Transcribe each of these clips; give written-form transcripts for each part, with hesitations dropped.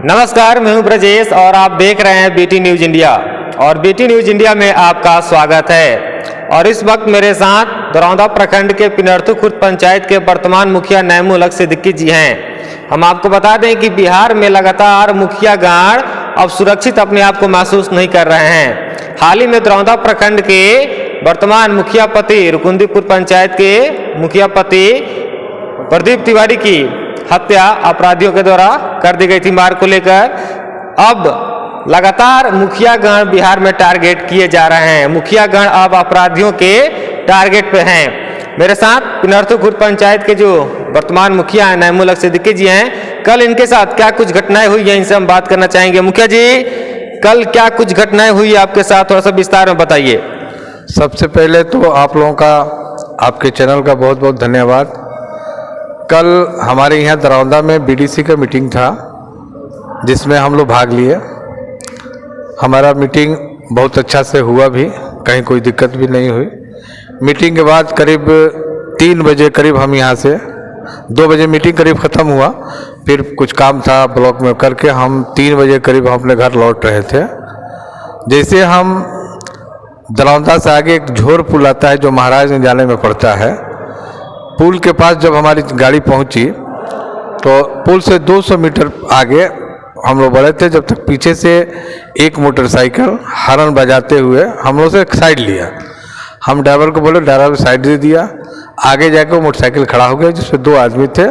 नमस्कार, मैं हूं ब्रजेश और आप देख रहे हैं बीटी न्यूज इंडिया। और बीटी न्यूज इंडिया में आपका स्वागत है। और इस वक्त मेरे साथ दरौंदा प्रखंड के पिनर्थू खुर्द पंचायत के वर्तमान मुखिया नैमुल हक सिद्दीकी जी हैं। हम आपको बता दें कि बिहार में लगातार मुखियागण अब सुरक्षित अपने आप को महसूस नहीं कर रहे हैं। हाल ही में दरौंदा प्रखंड के वर्तमान मुखिया पति रुकुंदीपुर पंचायत के मुखिया पति प्रदीप तिवारी की हत्या अपराधियों के द्वारा कर दी गई थी मार को लेकर। अब लगातार मुखियागण बिहार में टारगेट किए जा रहे हैं। मुखियागण अब अपराधियों के टारगेट पे हैं। मेरे साथ पिनर्थू खुर्द पंचायत के जो वर्तमान मुखिया हैं नैमुल हक सिद्दीकी जी हैं। कल इनके साथ क्या कुछ घटनाएं हुई हैं, इनसे हम बात करना चाहेंगे। मुखिया जी, कल क्या कुछ घटनाएं हुई आपके साथ, थोड़ा सा विस्तार में बताइए। सबसे पहले तो आप लोगों का, आपके चैनल का बहुत बहुत धन्यवाद। कल हमारे यहाँ दरौंदा में बीडीसी का मीटिंग था जिसमें हम लोग भाग लिए। हमारा मीटिंग बहुत अच्छा से हुआ भी, कहीं कोई दिक्कत भी नहीं हुई। मीटिंग के बाद करीब 3 बजे करीब हम यहाँ से 2 बजे मीटिंग करीब ख़त्म हुआ। फिर कुछ काम था ब्लॉक में करके हम 3 बजे करीब हम अपने घर लौट रहे थे। जैसे हम दरौंदा से आगे एक झोर पुल आता है जो महाराजगंज जाने में पड़ता है। पुल के पास जब हमारी गाड़ी पहुंची तो पुल से 200 मीटर आगे हम लोग बढ़े थे, जब तक पीछे से एक मोटरसाइकिल हॉर्न बजाते हुए हम लोग से एक साइड लिया। हम ड्राइवर को बोले, ड्राइवर साइड दे दिया। आगे जाकर मोटरसाइकिल खड़ा हो गया जिसमें 2 आदमी थे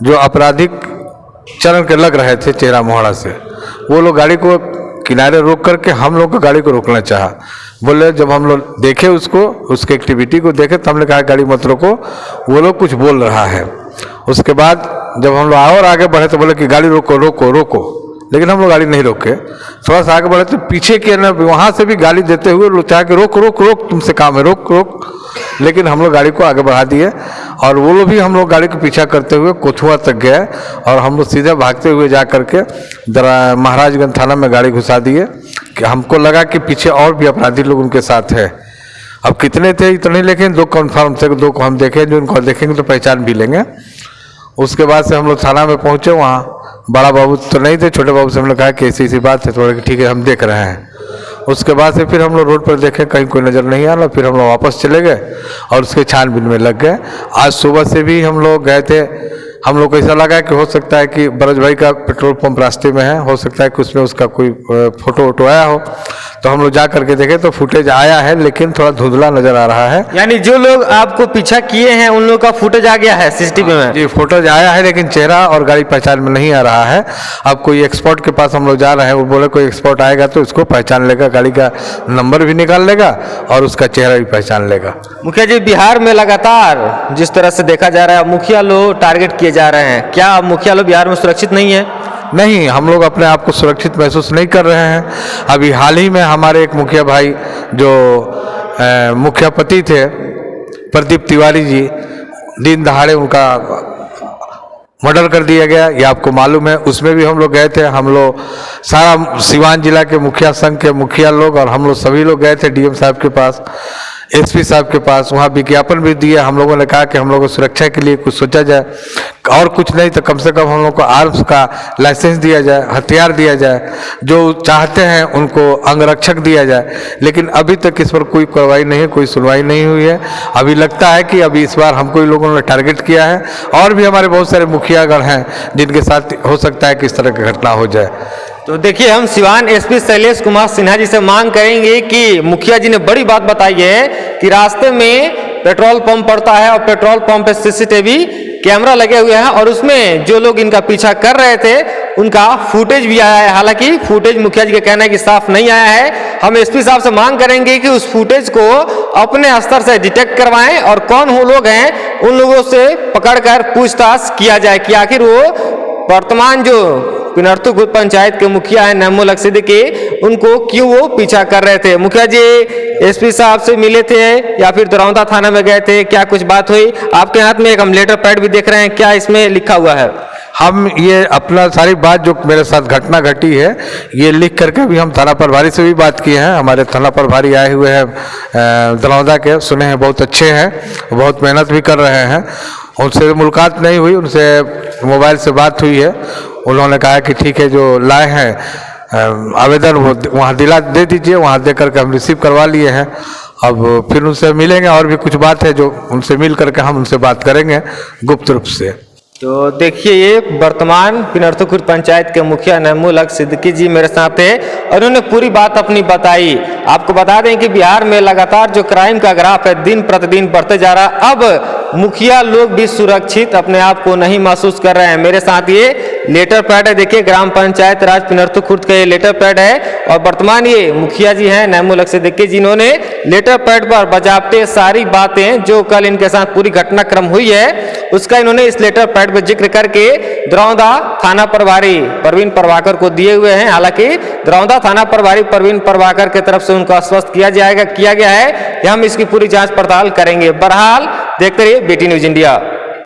जो आपराधिक चरण के लग रहे थे चेहरा मोहड़ा से। वो लोग गाड़ी को किनारे रोक करके हम लोग को गाड़ी को रोकना चाहा। बोले, जब हम लोग देखे उसको, उसके एक्टिविटी को देखे तो हमने कहा गाड़ी मत रोको, वो लोग कुछ बोल रहा है। उसके बाद जब हम लोग और आगे बढ़े तो बोले कि गाड़ी रोको रोको रोको, लेकिन हम लोग गाड़ी नहीं रोके। थोड़ा सा आगे बढ़े तो पीछे के ना वहाँ से भी गाली देते हुए लोग चाहे कि रोक रोक रोक, तुमसे काम है, रोक रोक। लेकिन हम लोग गाड़ी को आगे बढ़ा दिए और वो लोग भी हम लोग गाड़ी को पीछा करते हुए कोथुआ तक गए और हम लोग सीधे भागते हुए जा करके महाराजगंज थाना में गाड़ी घुसा दिए। कि हमको लगा कि पीछे और भी अपराधी लोग उनके साथ है। अब कितने थे इतने, लेकिन 2 कन्फर्म थे, 2 को हम देखें, जो उनको देखेंगे तो पहचान भी लेंगे। उसके बाद से हम लोग थाना में पहुँचे। वहाँ बड़ा बाबू तो नहीं थे, छोटे बाबू से हमने कहा कि ऐसी बात है, थोड़ा ठीक है हम देख रहे हैं। उसके बाद से फिर हम लोग रोड पर देखे, कहीं कोई नज़र नहीं आ रहा। फिर हम लोग वापस चले गए और उसके छानबीन में लग गए। आज सुबह से भी हम लोग गए थे। हम लोग को ऐसा लगा कि हो सकता है कि ब्रज भाई का पेट्रोल पंप रास्ते में है, हो सकता है कि उसमें उसका कोई फोटो वोटो आया हो। तो हम लोग जा करके देखे तो फुटेज आया है, लेकिन थोड़ा धुंधला नजर आ रहा है। यानी जो लोग आपको पीछा किए हैं उन लोगों का फुटेज आ गया है सीसीटीवी में? जी, फोटोज आया है, लेकिन चेहरा और गाड़ी पहचान में नहीं आ रहा है। अब कोई एक्सपर्ट के पास हम लोग जा रहे हैं, वो बोले कोई एक्सपर्ट आएगा तो उसको पहचान लेगा, गाड़ी का नंबर भी निकाल लेगा और उसका चेहरा भी पहचान लेगा। मुखिया जी, बिहार में लगातार जिस तरह से देखा जा रहा है मुखिया लोग टारगेट किए जा रहे हैं, क्या मुखिया लोग बिहार में सुरक्षित नहीं है? नहीं, हम लोग अपने आप को सुरक्षित महसूस नहीं कर रहे हैं। अभी हाल ही में हमारे एक मुखिया भाई जो मुखिया पति थे प्रदीप तिवारी जी, दिन दहाड़े उनका मर्डर कर दिया गया, ये आपको मालूम है। उसमें भी हम लोग गए थे। हम लोग सारा सिवान जिला के मुखिया संघ के मुखिया लोग और हम लोग सभी लोग गए थे डीएम साहब के पास, एसपी साहब के पास। वहाँ विज्ञापन भी दिया। हम लोगों ने कहा कि हम लोगों को सुरक्षा के लिए कुछ सोचा जाए, और कुछ नहीं तो कम से कम हम लोग को आर्म्स का लाइसेंस दिया जाए, हथियार दिया जाए, जो चाहते हैं उनको अंगरक्षक दिया जाए। लेकिन अभी तक इस पर कोई कार्रवाई नहीं है, कोई सुनवाई नहीं हुई है। अभी लगता है कि अभी इस बार हमको इन लोगों ने टारगेट किया है। और भी हमारे बहुत सारे मुखियागण हैं जिनके साथ हो सकता है कि इस तरह की घटना हो जाए। तो देखिए, हम सिवान एसपी शैलेश कुमार सिन्हा जी से मांग करेंगे कि मुखिया जी ने बड़ी बात बताई है कि रास्ते में पेट्रोल पंप पड़ता है और पेट्रोल पंप पे सीसीटीवी कैमरा लगे हुए हैं और उसमें जो लोग इनका पीछा कर रहे थे उनका फुटेज भी आया है। हालांकि फुटेज मुखिया जी का कहना है कि साफ नहीं आया है। हम एसपी साहब से मांग करेंगे कि उस फुटेज को अपने स्तर से डिटेक्ट करवाएं और कौन वो लोग हैं उन लोगों से पकड़कर पूछताछ किया जाए कि आखिर वो वर्तमान जो पिनर्थू खुर्द पंचायत के मुखिया है नैमुल हक सिद्दीकी, उनको क्यों वो पीछा कर रहे थे। मुखिया जी, एसपी साहब से मिले थे या फिर दरौंदा थाना में गए थे, क्या कुछ बात हुई? आपके हाथ में एक हम लेटर पैड भी देख रहे हैं, क्या इसमें लिखा हुआ है? हम ये अपना सारी बात जो मेरे साथ घटना घटी है ये लिख करके भी हम थाना प्रभारी से भी बात किए हैं। हमारे थाना प्रभारी आए हुए हैं दरौंदा के, सुने हैं बहुत अच्छे हैं, बहुत मेहनत भी कर रहे हैं। उनसे मुलाकात नहीं हुई, उनसे मोबाइल से बात हुई है। उन्होंने कहा कि ठीक है, जो लाए हैं आवेदन वो वहाँ दे दीजिए, वहाँ दे करके हम रिसीव करवा लिए हैं। अब फिर उनसे मिलेंगे, और भी कुछ बात है जो उनसे मिल करके हम उनसे बात करेंगे गुप्त रूप से। तो देखिए, ये वर्तमान पिनरथु खुर्द पंचायत के मुखिया नईमुल हक सिद्दीकी जी मेरे साथ है और उन्होंने पूरी बात अपनी बताई। आपको बता दें कि बिहार में लगातार जो क्राइम का ग्राफ है दिन प्रतिदिन बढ़ते जा रहा है। अब मुखिया लोग भी सुरक्षित अपने आप को नहीं महसूस कर रहे हैं। मेरे साथ ये लेटर पैड है, देखिए ग्राम पंचायत राज पिनरथु खुर्द का ये लेटर पैड है और वर्तमान ये मुखिया जी हैं नईमुल हक सिद्दीकी जी, इन्होंने लेटर पैड पर बजाबते सारी बातें जो कल इनके साथ पूरी घटनाक्रम हुई है उसका इन्होंने इस लेटर पैड पर जिक्र करके दरौंदा थाना प्रभारी प्रवीण प्रभाकर को दिए हुए हैं। हालांकि दरौंदा थाना प्रभारी प्रवीण प्रभाकर की तरफ से उनको आश्वस्त किया गया है कि हम इसकी पूरी जांच पड़ताल करेंगे। बहरहाल देखते रहिए BT न्यूज इंडिया।